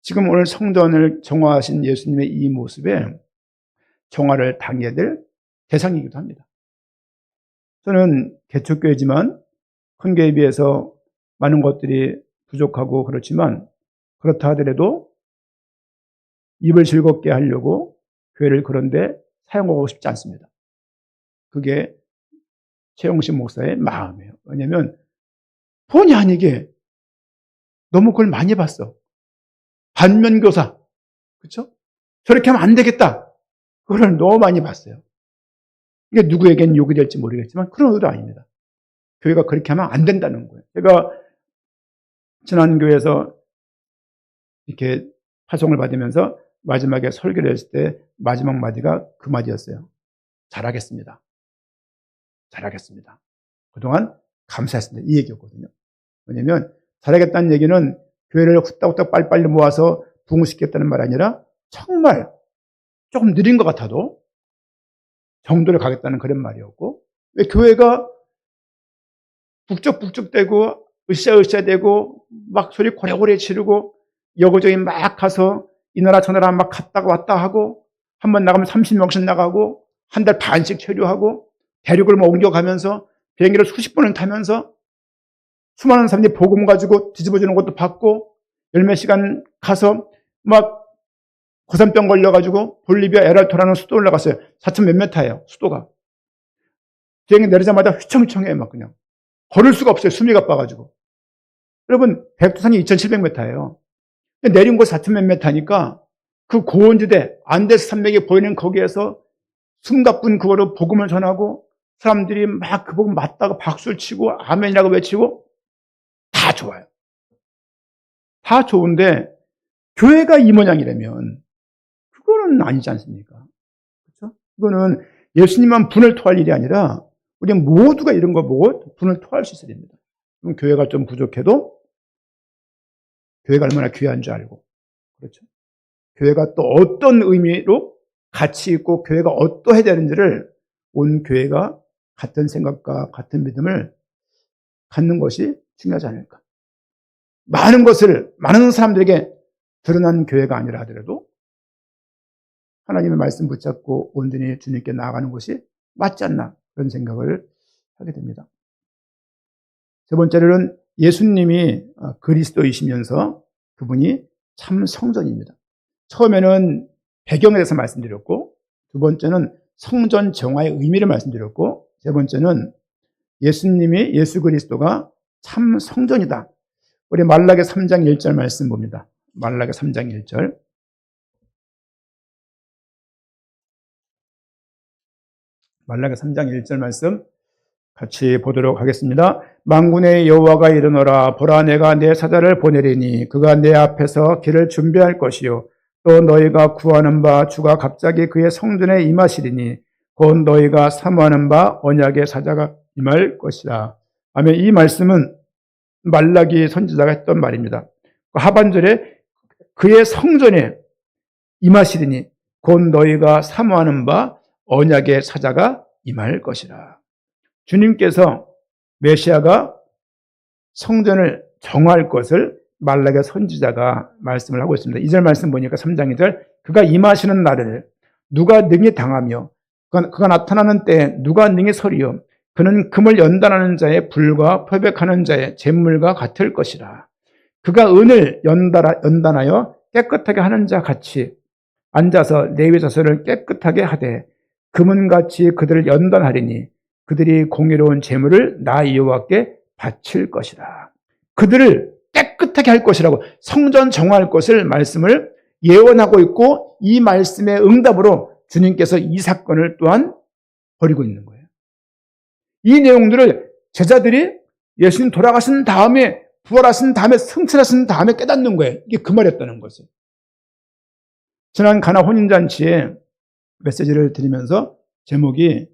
지금 오늘 성전을 정화하신 예수님의 이 모습에 정화를 당해야 될 대상이기도 합니다. 저는 개척교회지만 큰 교회에 비해서 많은 것들이 부족하고 그렇지만 그렇다 하더라도 입을 즐겁게 하려고 교회를 그런데 사용하고 싶지 않습니다. 그게 최영신 목사의 마음이에요. 왜냐하면 본의 아니게 너무 그걸 많이 봤어. 반면교사. 그렇죠? 저렇게 하면 안 되겠다. 그걸 너무 많이 봤어요. 이게 누구에겐 욕이 될지 모르겠지만 그런 의도 아닙니다. 교회가 그렇게 하면 안 된다는 거예요. 제가 지난 교회에서 이렇게 파송을 받으면서 마지막에 설교를 했을 때 마지막 마디가 그 마디였어요. 잘하겠습니다. 잘하겠습니다. 그동안 감사했습니다. 이 얘기였거든요. 왜냐면 잘하겠다는 얘기는 교회를 후딱후딱 빨리빨리 모아서 부흥시켰다는 말이 아니라 정말 조금 느린 것 같아도 정도를 가겠다는 그런 말이었고 왜 교회가 북적북적대고 으쌰으쌰대고 막 소리 고래고래 지르고 여기저기 막 가서 이 나라 저 나라 막 갔다가 왔다 하고 한 번 나가면 30명씩 나가고 한 달 반씩 체류하고 대륙을 뭐 옮겨가면서 비행기를 수십 번을 타면서 수많은 사람들이 복음 가지고 뒤집어주는 것도 받고 열몇 시간 가서 막 고산병 걸려가지고 볼리비아 에랄토라는 수도 올라갔어요. 4천 몇몇 타예요, 수도가. 비행기 내리자마자 휘청휘청해요, 막 그냥. 걸을 수가 없어요, 숨이 가빠가지고. 여러분, 백두산이 2,700m예요. 내린 곳 4천 몇몇 타니까 그 고원지대, 안데스 산맥이 보이는 거기에서 숨가쁜 그거로 복음을 전하고 사람들이 막 그 복음 맞다고 박수를 치고 아멘이라고 외치고 다 좋아요. 다 좋은데 교회가 이 모양이라면 그거는 아니지 않습니까? 그렇죠? 이거는 예수님만 분을 토할 일이 아니라 우리 모두가 이런 거 보고 분을 토할 수 있어야 됩니다. 그럼 교회가 좀 부족해도 교회가 얼마나 귀한 줄 알고, 그렇죠? 교회가 또 어떤 의미로 가치 있고 교회가 어떠해야 되는지를 온 교회가 같은 생각과 같은 믿음을 갖는 것이 중요하지 않을까. 많은 것을 많은 사람들에게 드러난 교회가 아니라 하더라도 하나님의 말씀 붙잡고 온전히 주님께 나아가는 것이 맞지 않나, 그런 생각을 하게 됩니다. 세 번째로는 예수님이 그리스도이시면서 그분이 참 성전입니다. 처음에는 배경에 대해서 말씀드렸고, 두 번째는 성전 정화의 의미를 말씀드렸고, 세 번째는 예수님이, 예수 그리스도가 참 성전이다. 우리 말라기 3장 1절 말씀 봅니다. 말라기 3장 1절. 말라기 3장 1절 말씀 같이 보도록 하겠습니다. 만군의 여호와가 이르노라. 보라, 내가 내 사자를 보내리니 그가 내 앞에서 길을 준비할 것이요 또 너희가 구하는 바 주가 갑자기 그의 성전에 임하시리니 곧 너희가 사모하는 바 언약의 사자가 임할 것이라. 아멘. 이 말씀은 말라기 선지자가 했던 말입니다. 하반절에 그의 성전에 임하시리니 곧 너희가 사모하는 바 언약의 사자가 임할 것이라. 주님께서 메시아가 성전을 정할 것을 말라기 선지자가 말씀을 하고 있습니다. 2절 말씀 보니까 3장 2절, 그가 임하시는 날을 누가 능히 당하며 그가 나타나는 때에 누가 능히 서리요 그는 금을 연단하는 자의 불과 표백하는 자의 잿물과 같을 것이라. 그가 은을 연단하여 깨끗하게 하는 자 같이 앉아서 레위 자손을 깨끗하게 하되 금은같이 그들을 연단하리니 그들이 공의로운 재물을 나 여호와께 바칠 것이라. 그들을 깨끗하게 할 것이라고, 성전 정화할 것을 말씀을 예언하고 있고, 이 말씀의 응답으로 주님께서 이 사건을 또한 벌이고 있는 거예요. 이 내용들을 제자들이 예수님 돌아가신 다음에, 부활하신 다음에, 승천하신 다음에 깨닫는 거예요. 이게 그 말이었다는 거죠. 지난 가나 혼인잔치에 메시지를 드리면서 제목이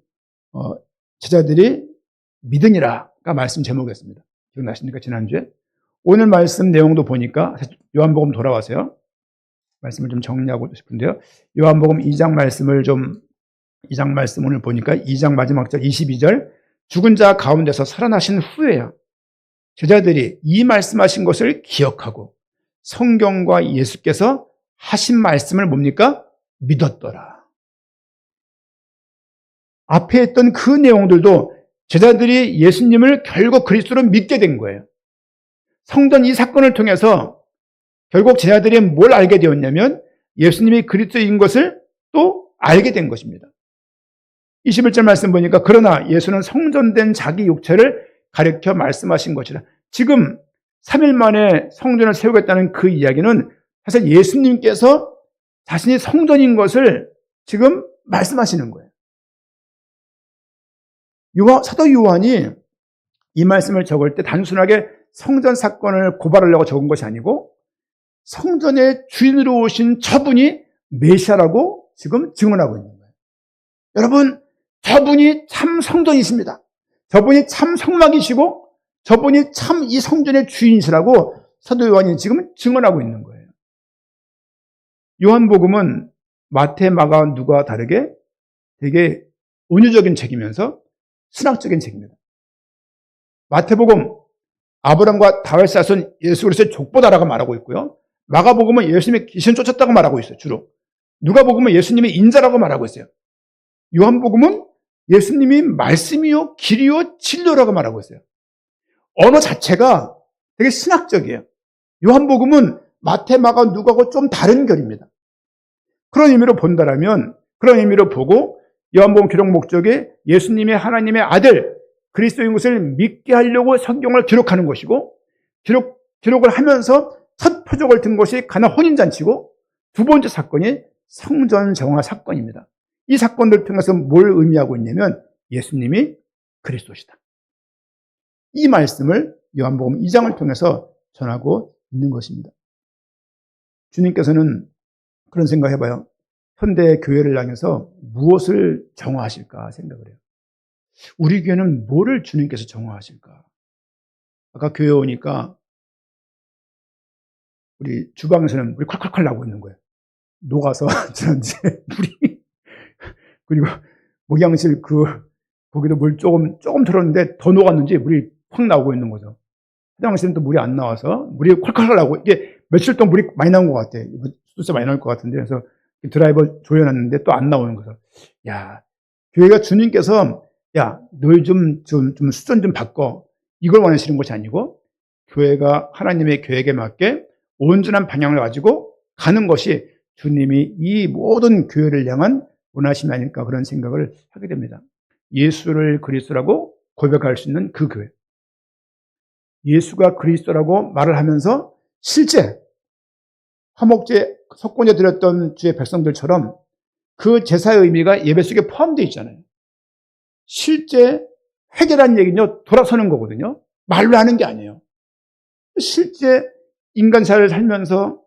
제자들이 믿으니라가 말씀 제목이었습니다. 기억나십니까? 지난주에. 오늘 말씀 내용도 보니까 요한복음 돌아와서요. 말씀을 좀 정리하고 싶은데요. 요한복음 2장 말씀 오늘 보니까 2장 마지막 절 22절, 죽은 자 가운데서 살아나신 후에야 제자들이 이 말씀하신 것을 기억하고 성경과 예수께서 하신 말씀을 뭡니까? 믿었더라. 앞에 했던 그 내용들도 제자들이 예수님을 결국 그리스도로 믿게 된 거예요. 성전 이 사건을 통해서 결국 제자들이 뭘 알게 되었냐면 예수님이 그리스도인 것을 또 알게 된 것입니다. 21절 말씀 보니까 그러나 예수는 성전된 자기 육체를 가리켜 말씀하신 것이라. 지금 3일 만에 성전을 세우겠다는 그 이야기는 사실 예수님께서 자신이 성전인 것을 지금 말씀하시는 거예요. 사도 요한이 이 말씀을 적을 때 단순하게 성전 사건을 고발하려고 적은 것이 아니고 성전의 주인으로 오신 저분이 메시아라고 지금 증언하고 있는 거예요. 여러분, 저분이 참 성전이십니다. 저분이 참 성막이시고 저분이 참 이 성전의 주인이시라고 사도 요한이 지금 증언하고 있는 거예요. 요한복음은 마태, 마가, 누가 다르게 되게 은유적인 책이면서 신학적인 책입니다. 마태복음 아브라함과 다윗 자손 예수 그리스도의 족보다라고 말하고 있고요. 마가복음은 예수님이 귀신 쫓았다고 말하고 있어요. 주로. 누가복음은 예수님이 인자라고 말하고 있어요. 요한복음은 예수님이 말씀이요 길이요 진료라고 말하고 있어요. 언어 자체가 되게 신학적이에요. 요한복음은 마태, 마가, 누가하고 좀 다른 결입니다. 그런 의미로 본다라면, 그런 의미로 보고 요한복음 기록 목적이 예수님의 하나님의 아들 그리스도인 것을 믿게 하려고 성경을 기록하는 것이고, 기록을 하면서 첫 표적을 든 것이 가나 혼인잔치고, 두 번째 사건이 성전 정화 사건입니다. 이 사건들을 통해서 뭘 의미하고 있냐면 예수님이 그리스도시다. 이 말씀을 요한복음 2장을 통해서 전하고 있는 것입니다. 주님께서는 그런 생각 해봐요. 현대 교회를 향해서 무엇을 정화하실까 생각을 해요. 우리 교회는 뭐를 주님께서 정화하실까? 아까 교회 오니까 우리 주방에서는 물이 콸콸콸 나고 있는 거예요. 녹아서 지난주에 물이. 그리고 목양실 거기도 물 조금 들었는데 더 녹았는지 물이 확 나오고 있는 거죠. 화장실은 또 물이 안 나와서 물이 콸콸콸 나고, 이게 며칠 동안 물이 많이 나온 것 같아. 수도 많이 나올 것 같은데, 그래서 드라이버 조여놨는데 또 안 나오는 거죠. 야, 교회가 주님께서 야, 너희 좀 수전 좀 바꿔, 이걸 원하시는 것이 아니고, 교회가 하나님의 계획에 맞게 온전한 방향을 가지고 가는 것이 주님이 이 모든 교회를 향한 원하심이 아닐까, 그런 생각을 하게 됩니다. 예수를 그리스도라고 고백할 수 있는 그 교회, 예수가 그리스도라고 말을 하면서 실제 화목제 석곤에 드렸던 주의 백성들처럼 그 제사의 의미가 예배 속에 포함되어 있잖아요. 실제 회개라는 얘기는요, 돌아서는 거거든요. 말로 하는 게 아니에요. 실제 인간사를 살면서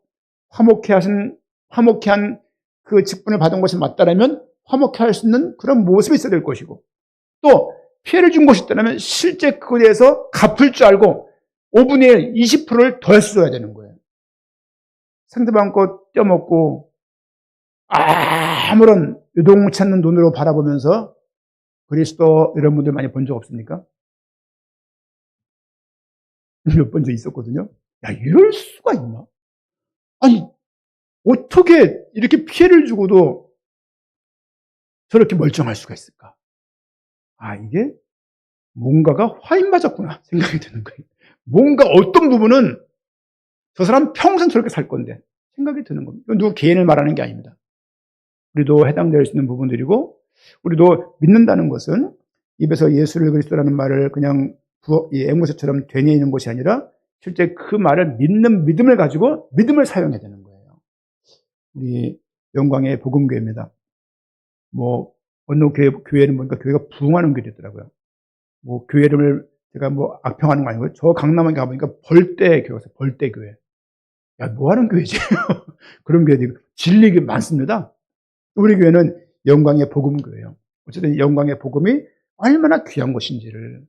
화목해 한 그 직분을 받은 것이 맞다라면 화목해 할 수 있는 그런 모습이 있어야 될 것이고, 또 피해를 준 것이 있다면 실제 그거에 대해서 갚을 줄 알고 5분의 1, 20%를 더 했어야 되는 거예요. 상대방 거 떼어먹고 아무런 요동치 않는 눈으로 바라보면서 그리스도, 이런 분들 많이 본 적 없습니까? 몇 번 적 있었거든요. 야, 이럴 수가 있나? 아니, 어떻게 이렇게 피해를 주고도 저렇게 멀쩡할 수가 있을까? 아, 이게 뭔가가 화인 맞았구나 생각이 드는 거예요. 뭔가 어떤 부분은 저 사람 평생 저렇게 살 건데 생각이 드는 겁니다. 이건 누구 개인을 말하는 게 아닙니다. 우리도 해당될 수 있는 부분들이고, 우리도 믿는다는 것은 입에서 예수를 그리스도라는 말을 그냥 앵무새처럼 되뇌이는 것이 아니라 실제 그 말을 믿는 믿음을 가지고 믿음을 사용해야 되는 거예요. 우리 영광의 복음교회입니다. 뭐 어느 교회는 보니까 교회가 부흥하는 교회더라고요. 뭐 교회 이름을 제가 뭐 악평하는 거 아니고요. 저 강남에 가보니까 벌떼 교회였어요. 벌떼 교회. 야, 뭐 하는 교회지? 그런 교회들이 진리가 많습니다. 우리 교회는 영광의 복음교회예요. 어쨌든 영광의 복음이 얼마나 귀한 것인지를,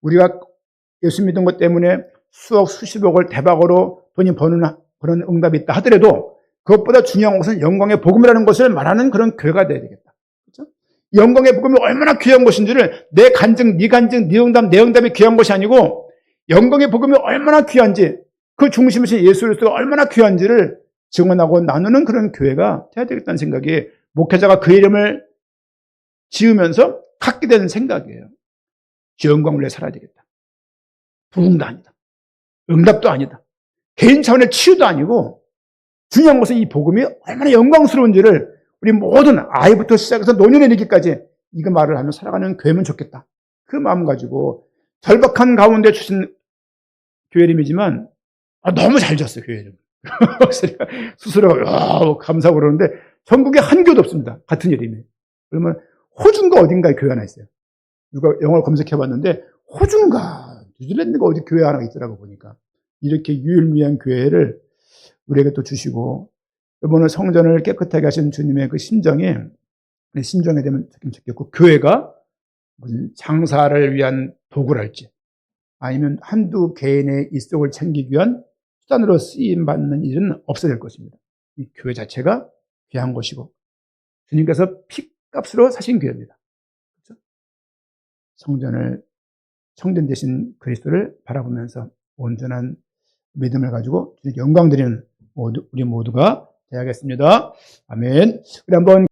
우리가 예수 믿은 것 때문에 수억 수십억을 대박으로 돈이 버는 그런 응답이 있다 하더라도 그것보다 중요한 것은 영광의 복음이라는 것을 말하는 그런 교회가 되어야 되겠다. 그렇죠? 영광의 복음이 얼마나 귀한 것인지를 내 간증, 네 간증, 네 응답, 내 응답이 귀한 것이 아니고 영광의 복음이 얼마나 귀한지, 그 중심이신 예수 그리스도가 얼마나 귀한지를 증언하고 나누는 그런 교회가 되어야 되겠다는 생각이, 목회자가 그 이름을 지으면서 갖게 되는 생각이에요. 주 영광을 위해 살아야 되겠다. 부흥도 아니다. 응답도 아니다. 개인 차원의 치유도 아니고, 중요한 것은 이 복음이 얼마나 영광스러운지를 우리 모든 아이부터 시작해서 노년에 이르기까지 이거 말을 하며 살아가는 교회면 좋겠다. 그 마음 가지고 절박한 가운데 주신 교회 이름이지만 너무 잘 졌어요, 교회 이름. 스스로 감사하고 그러는데 전국에 한 교도 없습니다. 같은 이름이. 그러면 호주인가 어딘가에 교회 하나 있어요. 누가 영어를 검색해 봤는데 호주인가 뉴질랜드가 어디 교회 하나 있더라고 보니까. 이렇게 유일무이한 교회를 우리에게 또 주시고, 이번에 성전을 깨끗하게 하신 주님의 그 심정에 되면 좋겠고, 교회가 무슨 장사를 위한 도구랄지 아니면 한두 개인의 일속을 챙기기 위한 수단으로 쓰임받는 일은 없어야 될 것입니다. 이 교회 자체가 귀한 것이고 주님께서 피값으로 사신 교회입니다. 그렇죠? 성전 되신 그리스도를 바라보면서 온전한 믿음을 가지고 영광 드리는 우리 모두가 되어야겠습니다. 아멘. 우리 한번